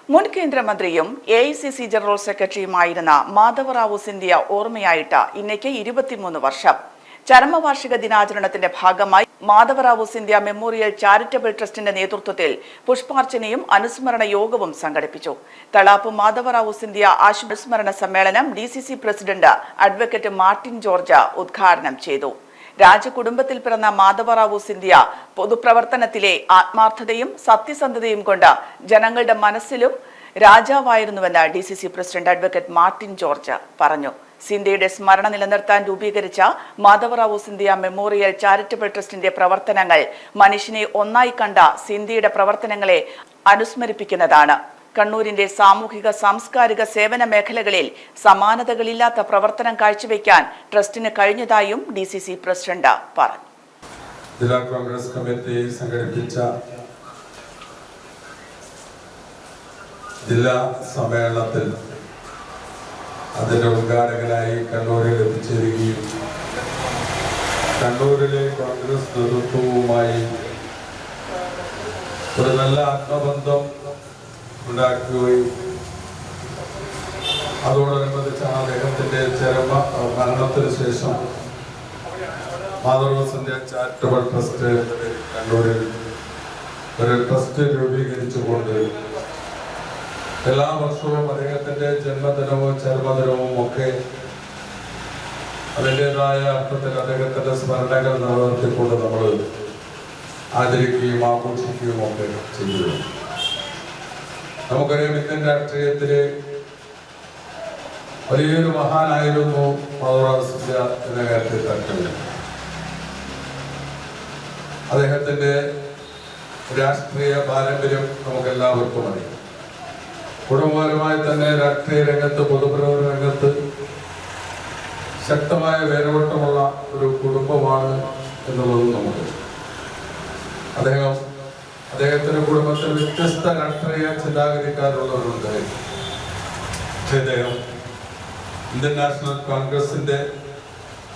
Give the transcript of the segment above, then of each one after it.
മുൻ കേന്ദ്രമന്ത്രിയും AICC general സെക്രട്ടറിയുമായിരുന്ന Madhav Rao Scindia ഓർമ്മയായിട്ട് ഇന്നേക്ക് 23 വർഷം. ചരമവാർഷിക ദിനാചരണത്തിന്റെ ഭാഗമായി മാധവറാവു സിന്ധ്യ മെമ്മോറിയൽ ചാരിറ്റബിൾ ട്രസ്റ്റിന്റെ നേതൃത്വത്തിൽ പുഷ്പാർച്ചനയും അനുസ്മരണ യോഗവും സംഘടിപ്പിച്ചു. തളാപ്പ് മാധവറാവു സിന്ധ്യ അനുസ്മരണ സമ്മേളനം DCC president advocate Martin George ഉദ്ഘാടനം ചെയ്തു. രാജകുടുംബത്തിൽ പിറന്ന മാധവറാവു സിന്ധ്യ പൊതുപ്രവർത്തനത്തിലെ ആത്മാർത്ഥതയും സത്യസന്ധതയും കൊണ്ട് ജനങ്ങളുടെ മനസ്സിലും രാജാവായിരുന്നുവെന്ന് DCC president advocate Martin George പറഞ്ഞു. സിന്ധ്യയുടെ സ്മരണ നിലനിർത്താൻ രൂപീകരിച്ച മാധവറാവു സിന്ധ്യ മെമ്മോറിയൽ ചാരിറ്റബിൾ ട്രസ്റ്റിന്റെ പ്രവർത്തനങ്ങൾ മനുഷ്യനെ ഒന്നായി കണ്ട സിന്ധ്യയുടെ പ്രവർത്തനങ്ങളെ അനുസ്മരിപ്പിക്കുന്നതാണ്. കണ്ണൂരിന്റെ സാമൂഹിക സാംസ്കാരിക സേവന മേഖലകളിൽ സമാനതകളില്ലാത്ത പ്രവർത്തനം കാഴ്ചവെക്കാൻ ട്രസ്റ്റിന് കഴിഞ്ഞതായും DCC പ്രസിഡന്റ് പറഞ്ഞു. ജില്ലാ കോൺഗ്രസ് കമ്മിറ്റി സംഘടിപ്പിച്ച ജില്ലാ സമ്മേളനത്തിൽ അതിന്റെ ഉദ്ഘാടകനായി കണ്ണൂരിൽ എത്തിച്ചേരുകയും കണ്ണൂരിലെ കോൺഗ്രസ് നേതൃത്വവുമായി ഒരു നല്ല ആത്മബന്ധം ഉണ്ടാക്കുകയും അതോടനുബന്ധിച്ചാണ് അദ്ദേഹത്തിന്റെ മരണത്തിന് ശേഷം മാധവറാവു സിന്ധ്യ ചാരിറ്റബിൾ ട്രസ്റ്റ് കണ്ണൂരിൽ ഒരു ട്രസ്റ്റ് രൂപീകരിച്ചുകൊണ്ട് എല്ലാ വർഷവും അദ്ദേഹത്തിന്റെ ജന്മദിനവും ചരമദിനവും ഒക്കെ അതിൻ്റെതായ അർത്ഥത്തിൽ അദ്ദേഹത്തിന്റെ സ്മരണകൾ നിലനിർത്തിക്കൊണ്ട് നമ്മൾ ആചരിക്കുകയും ആഘോഷിക്കുകയും ഒക്കെ ചെയ്തു. നമുക്കറിയാം, ഇന്ത്യൻ രാഷ്ട്രീയത്തിലെ വലിയൊരു മഹാനായിരുന്നു മാധവറാവു സിന്ധ്യ എന്ന കാര്യത്തിൽ തർക്കമില്ല. അദ്ദേഹത്തിന്റെ രാഷ്ട്രീയ പാരമ്പര്യം നമുക്കെല്ലാവർക്കും അറിയാം. കുടുംബപരമായി തന്നെ രാഷ്ട്രീയ രംഗത്ത്, പൊതുപ്രവർത്തന രംഗത്ത് ശക്തമായ വേരോട്ടമുള്ള ഒരു കുടുംബമാണ് എന്നുള്ളതും നമുക്ക്. അദ്ദേഹത്തിന്റെ കുടുംബത്തിൽ വ്യത്യസ്ത രാഷ്ട്രീയ ചിന്താഗതിക്കാരുള്ളവരുണ്ടായിരുന്നു. പക്ഷേ അദ്ദേഹം ഇന്ത്യൻ നാഷണൽ കോൺഗ്രസിന്റെ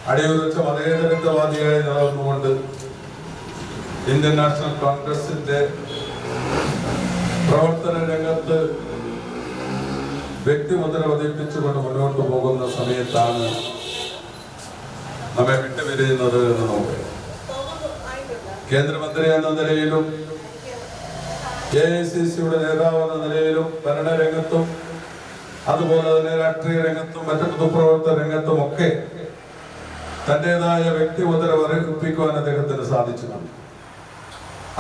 അടിയുറച്ച മതേതരത്വവാദിയായി നിലനിന്നുകൊണ്ട് ഇന്ത്യൻ നാഷണൽ കോൺഗ്രസിന്റെ പ്രവർത്തന രംഗത്ത് വ്യക്തിമുദ്ര പതിപ്പിച്ചുകൊണ്ട് മുന്നോട്ട് പോകുന്ന സമയത്താണ് നമ്മെ വിട്ടുപിരിയുന്നത് എന്ന് നോക്കുക. കേന്ദ്രമന്ത്രി എന്ന നിലയിലും AICCയുടെ നേതാവ് എന്ന നിലയിലും ഭരണരംഗത്തും അതുപോലെ തന്നെ രാഷ്ട്രീയ രംഗത്തും മറ്റു പൊതുപ്രവർത്തന രംഗത്തും ഒക്കെ തന്റേതായ വ്യക്തിമുദ്ര പതിപ്പിക്കുവാൻ അദ്ദേഹത്തിന് സാധിച്ചിട്ടുണ്ട്.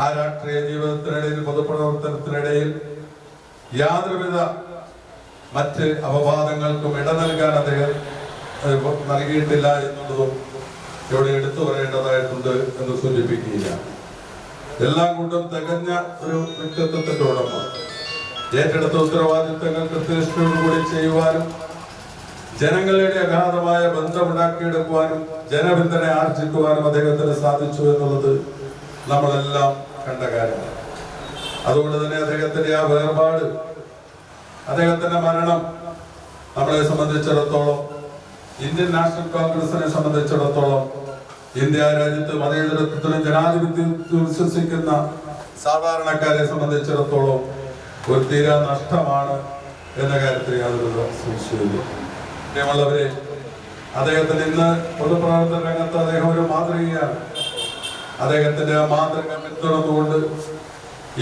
ആ രാഷ്ട്രീയ ജീവിതത്തിനിടയിൽ, പൊതുപ്രവർത്തനത്തിനിടയിൽ യാതൊരുവിധ മറ്റ് അപവാദങ്ങൾക്കും ഇട നൽകാൻ അദ്ദേഹം നൽകിയിട്ടില്ല എന്നുള്ളതും ഇവിടെ എടുത്തു പറയേണ്ടതായിട്ടുണ്ട് എന്ന് സൂചിപ്പിക്കുകയില്ല. എല്ലാം കൊണ്ടും തികഞ്ഞ ഒരു വ്യക്തിത്വത്തിന്റെ ഉടമ. ഏറ്റെടുത്ത ഉത്തരവാദിത്തങ്ങൾ കൃത്യനിഷ്ഠയോടുകൂടി ചെയ്യുവാനും ജനങ്ങളുടെ അഗാധമായ ബന്ധമുണ്ടാക്കിയെടുക്കുവാനും ജനപിന്തുണ ആർജിക്കുവാനും അദ്ദേഹത്തിന് സാധിച്ചു എന്നുള്ളത് നമ്മളെല്ലാം കണ്ട കാര്യമാണ്. അതുകൊണ്ട് തന്നെ അദ്ദേഹത്തിന്റെ ആ വേർപാട്, അദ്ദേഹത്തിന്റെ മരണം നമ്മളെ സംബന്ധിച്ചിടത്തോളം, ഇന്ത്യൻ നാഷണൽ കോൺഗ്രസിനെ സംബന്ധിച്ചിടത്തോളം, ഇന്ത്യ രാജ്യത്ത് മതേതരത്വത്തിലും ജനാധിപത്യത്തിൽ വിശ്വസിക്കുന്ന സാധാരണക്കാരെ സംബന്ധിച്ചിടത്തോളം ഒരു തീരാ നഷ്ടമാണ് എന്ന കാര്യത്തിൽ യാതൊരു സംശയമില്ല. പ്രിയമുള്ളവരെ, അദ്ദേഹത്തിന് ഇന്ന് പൊതുപ്രവർത്തന രംഗത്ത് അദ്ദേഹം ഒരു മാതൃകയാണ്. അദ്ദേഹത്തിന്റെ ആ മാതൃക പിന്തുടർന്നുകൊണ്ട്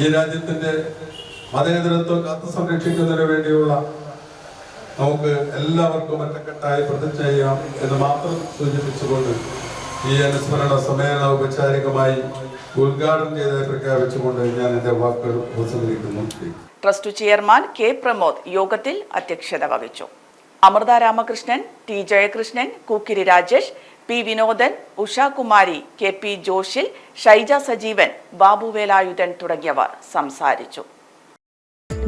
ഈ രാജ്യത്തിന്റെ മതേതരത്വം കാത്തു സംരക്ഷിക്കുന്നതിന് വേണ്ടിയുള്ള നമുക്ക് എല്ലാവർക്കും ഒറ്റക്കെട്ടായി പ്രതിജ്ഞ ചെയ്യാം എന്ന് മാത്രം സൂചിപ്പിച്ചുകൊണ്ട് ഈ അനുസ്മരണ സമ്മേളനം ഔപചാരികമായി ഉദ്ഘാടനം ചെയ്തതായി പ്രഖ്യാപിച്ചുകൊണ്ട് ഞാൻ എന്റെ വാക്കുകൾ ഉപസംഹരിക്കുന്നു. Trust chairman K. പ്രമോദ് യോഗത്തിൽ അധ്യക്ഷത വഹിച്ചു. Amrita Ramakrishnan, T. Jayakrishnan, Kookkiri Rajesh, P. Vinodan, Ushakumari, KP ജോഷിൽ, Shaija Sajeevan, Babu Velayudhan തുടങ്ങിയവർ സംസാരിച്ചു.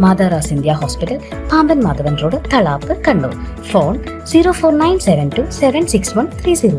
Madhav Rao Scindia hospital, Pamban Madhavan road, Thalap, Kannur. Phone 04972761303.